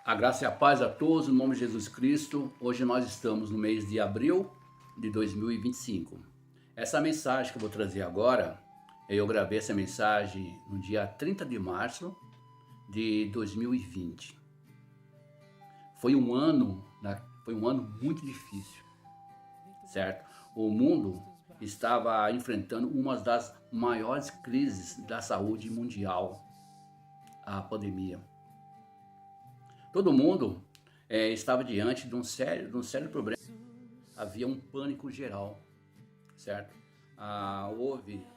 A graça e a paz a todos, no nome de Jesus Cristo. Hoje nós estamos no mês de abril de 2025. Essa mensagem que eu vou trazer agora, eu gravei essa mensagem no dia 30 de março de 2020. Foi um ano muito difícil, certo? O mundo estava enfrentando uma das maiores crises da saúde mundial, a pandemia. Todo mundo estava diante de um sério problema. Havia um pânico geral, certo? Houve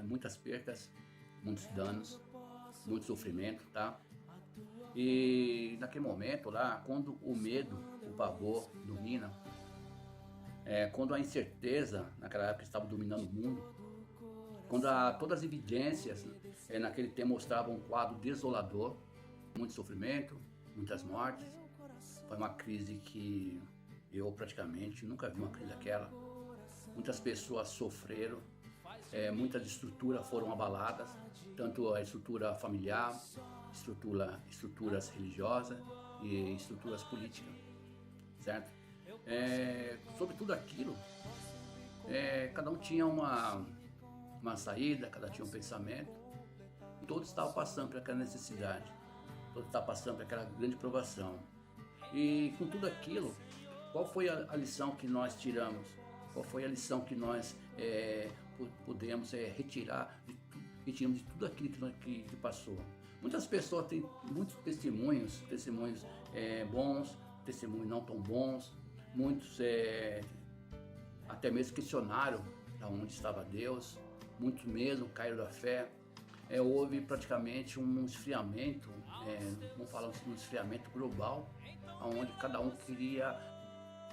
muitas percas, muitos danos, muito sofrimento, tá? E naquele momento lá, quando o medo, o pavor domina, quando a incerteza naquela época estava dominando o mundo, quando todas as evidências naquele tempo mostravam um quadro desolador, muito sofrimento, muitas mortes. Foi uma crise que eu praticamente nunca vi uma crise daquela. Muitas pessoas sofreram, muitas estruturas foram abaladas, tanto a estrutura familiar, estruturas religiosas e estruturas políticas, certo? Sobre tudo aquilo, cada um tinha uma saída, cada um tinha um pensamento, todos estavam passando por aquela necessidade. Todo está passando por aquela grande provação. E com tudo aquilo, qual foi a lição que nós tiramos? Qual foi a lição que nós pudemos retirar de tudo aquilo que passou? Muitas pessoas têm muitos testemunhos bons, testemunhos não tão bons, muitos até mesmo questionaram aonde estava Deus, muitos mesmo caíram da fé. Houve praticamente um esfriamento, vamos falar um esfriamento global, onde cada um queria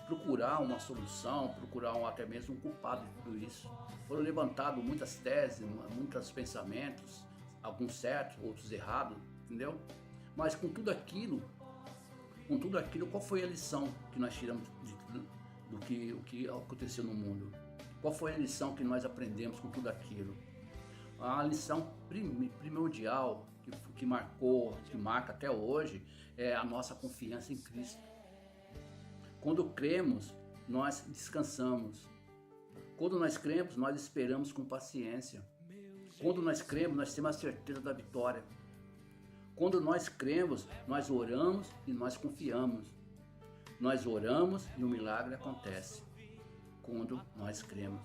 procurar uma solução, procurar até mesmo um culpado de tudo isso. Foram levantados muitas teses, muitos pensamentos, alguns certos, outros errados, entendeu? Mas com tudo aquilo, qual foi a lição que nós tiramos do que aconteceu no mundo? Qual foi a lição que nós aprendemos com tudo aquilo? A lição primordial que marca até hoje é a nossa confiança em Cristo. Quando cremos, nós descansamos. Quando nós cremos, nós esperamos com paciência. Quando nós cremos, nós temos a certeza da vitória. Quando nós cremos, nós oramos e nós confiamos. Nós oramos e o milagre acontece. Quando nós cremos.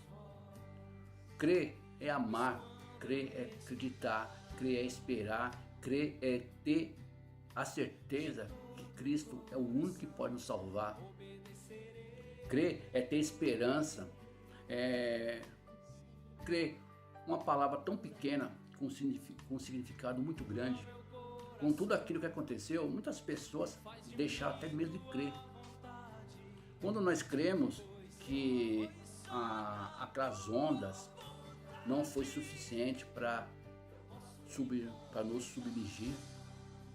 Crer é amar. Crer é acreditar, crer é esperar, crer é ter a certeza que Cristo é o único que pode nos salvar. Crer é ter esperança. Crer, uma palavra tão pequena com um significado muito grande. Com tudo aquilo que aconteceu, muitas pessoas deixaram até mesmo de crer. Quando nós cremos que aquelas ondas não foi suficiente para nos submergir.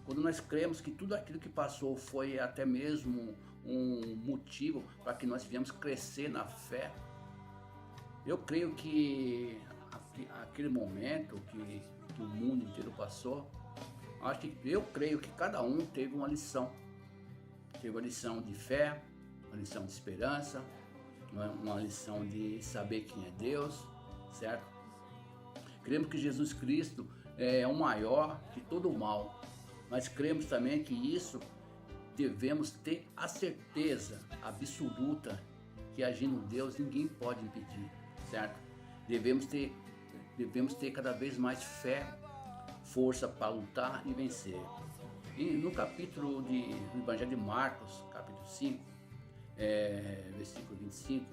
Quando nós cremos que tudo aquilo que passou foi até mesmo um motivo para que nós viemos crescer na fé, eu creio que aquele momento que o mundo inteiro passou, eu creio que cada um teve uma lição. Teve uma lição de fé, uma lição de esperança, uma lição de saber quem é Deus, certo? Cremos que Jesus Cristo é o maior que todo o mal, mas cremos também que isso devemos ter a certeza absoluta que agindo Deus ninguém pode impedir, certo? Devemos ter cada vez mais fé, força para lutar e vencer. E no capítulo do Evangelho de Marcos, capítulo 5, versículo 25,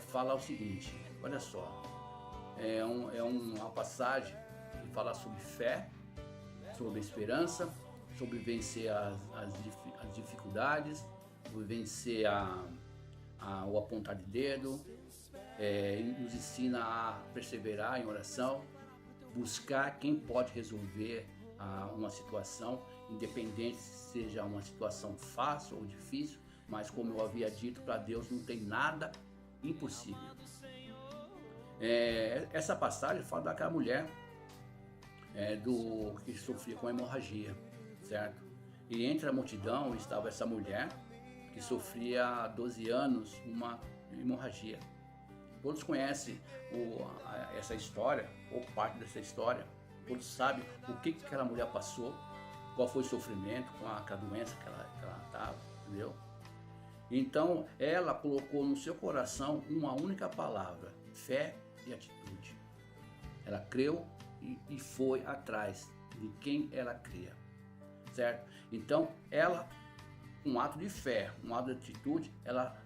fala o seguinte, olha só. É uma passagem que fala sobre fé, sobre esperança, sobre vencer as dificuldades, sobre vencer o apontar de dedo, nos ensina a perseverar em oração, buscar quem pode resolver uma situação, independente se seja uma situação fácil ou difícil, mas como eu havia dito, para Deus não tem nada impossível. Essa passagem fala daquela mulher que sofria com hemorragia, certo? E entre a multidão estava essa mulher que sofria há 12 anos uma hemorragia. Todos conhecem essa história, ou parte dessa história. Todos sabem o que aquela mulher passou, qual foi o sofrimento com aquela doença que ela estava, entendeu? Então, ela colocou no seu coração uma única palavra: fé e atitude. Ela creu e foi atrás de quem ela cria, certo? Então, ela, um ato de fé, um ato de atitude, ela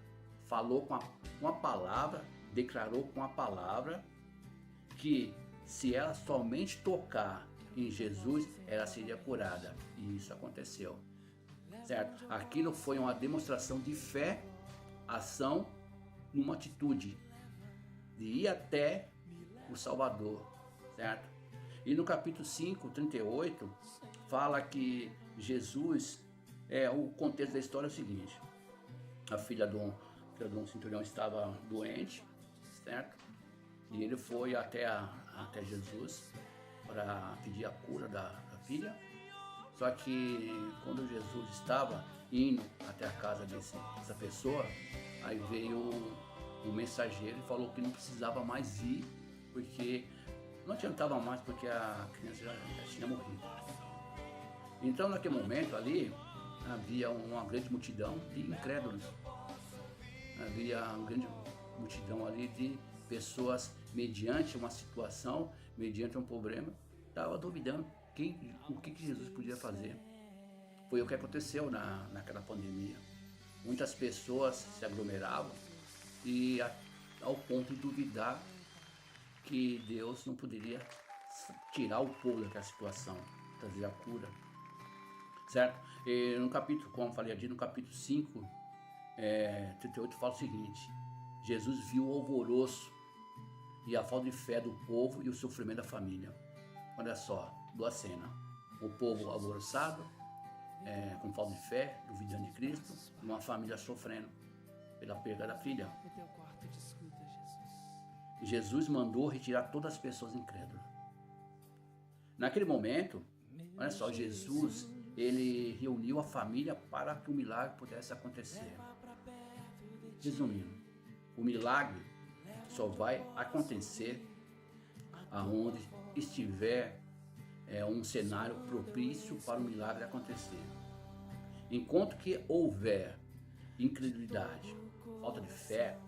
falou com a palavra, declarou com a palavra que se ela somente tocar em Jesus, ela seria curada. E isso aconteceu, certo? Aquilo foi uma demonstração de fé, ação, numa atitude de ir até o Salvador, certo? E no capítulo 5, 38, fala que Jesus, o contexto da história é o seguinte: a filha de um centurião estava doente, certo? E ele foi até Jesus para pedir a cura da filha. Só que quando Jesus estava indo até a casa dessa pessoa, aí veio um mensageiro e falou que não precisava mais ir, porque não adiantava mais, porque a criança já tinha morrido. Então, naquele momento ali, havia uma grande multidão de incrédulos. Havia uma grande multidão ali de pessoas, mediante uma situação, mediante um problema, estava duvidando o que Jesus podia fazer. Foi o que aconteceu naquela pandemia. Muitas pessoas se aglomeravam e ao ponto de duvidar que Deus não poderia tirar o povo daquela situação, trazer a cura, certo? E no capítulo, como eu falei ali, no capítulo 5, 38, fala o seguinte: Jesus viu o alvoroço e a falta de fé do povo e o sofrimento da família. Olha só, duas cenas: o povo alvoroçado, com falta de fé, duvidando de Cristo, e uma família sofrendo pela perda da filha. Jesus mandou retirar todas as pessoas incrédulas. Naquele momento, olha só, Jesus, ele reuniu a família para que o milagre pudesse acontecer. Resumindo, o milagre só vai acontecer aonde estiver um cenário propício para o milagre acontecer. Enquanto que houver incredulidade, falta de fé,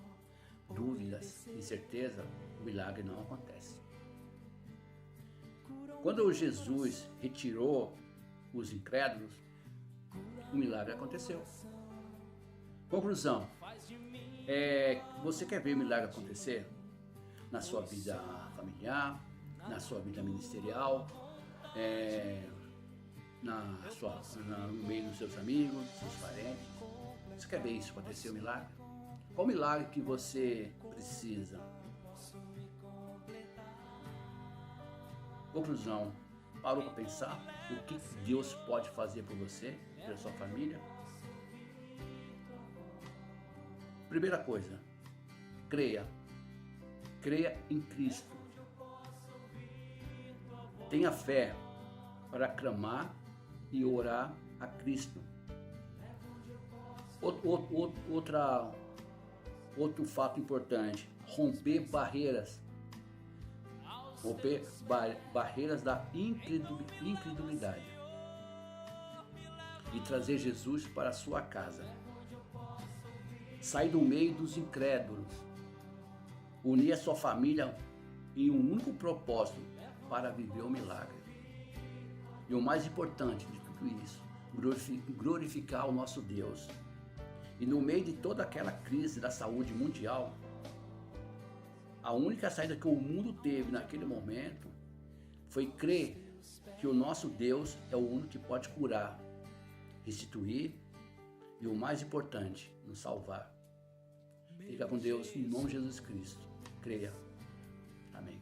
dúvidas, incerteza, o milagre não acontece. Quando Jesus retirou os incrédulos, o milagre aconteceu. Conclusão: você quer ver o milagre acontecer na sua vida familiar, na sua vida ministerial, no meio dos seus amigos, dos seus parentes? Você quer ver isso acontecer, o milagre? Qual milagre que você precisa? Conclusão: parou para pensar o que Deus pode fazer por você, pela sua família? Primeira coisa, creia em Cristo. Tenha fé para clamar e orar a Cristo. Outro fato importante: romper barreiras da incredulidade e trazer Jesus para a sua casa. Sair do meio dos incrédulos, unir a sua família em um único propósito para viver o milagre. E o mais importante de tudo isso, glorificar o nosso Deus. E no meio de toda aquela crise da saúde mundial, a única saída que o mundo teve naquele momento foi crer que o nosso Deus é o único que pode curar, restituir e, o mais importante, nos salvar. Fica com Deus em nome de Jesus Cristo. Creia. Amém.